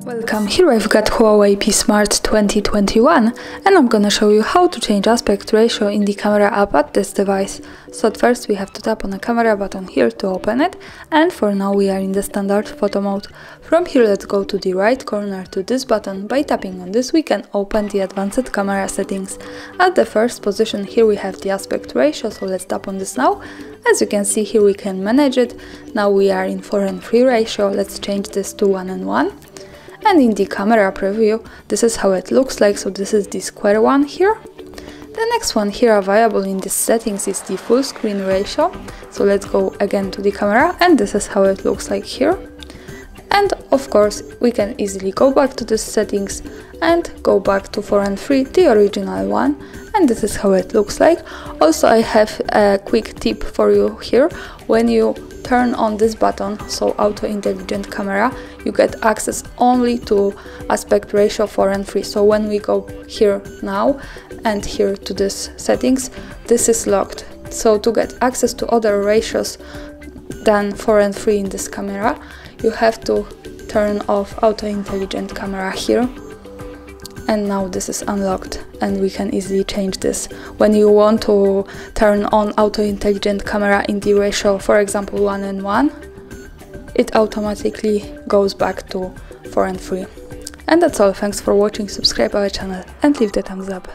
Welcome, here I've got HUAWEI P Smart 2021 and I'm gonna show you how to change aspect ratio in the camera app at this device. So at first we have to tap on the camera button here to open it, and for now we are in the standard photo mode. From here let's go to the right corner to this button. By tapping on this we can open the advanced camera settings. At the first position here we have the aspect ratio, so let's tap on this now. As you can see here we can manage it. Now we are in 4:3 ratio, let's change this to 1:1. And in the camera preview, this is how it looks like, so this is the square one here. The next one here available in these settings is the full screen ratio, so let's go again to the camera and this is how it looks like here. And of course we can easily go back to these settings and go back to 4:3, the original one, and this is how it looks like. Also I have a quick tip for you here. When you turn on this button, so auto intelligent camera, you get access only to aspect ratio 4:3. So when we go here now and here to this settings, this is locked. So to get access to other ratios than 4:3 in this camera, you have to turn off auto intelligent camera here. And now this is unlocked and we can easily change this. When you want to turn on auto intelligent camera in the ratio, for example 1:1, it automatically goes back to 4:3. And that's all. Thanks for watching, subscribe our channel and leave the thumbs up.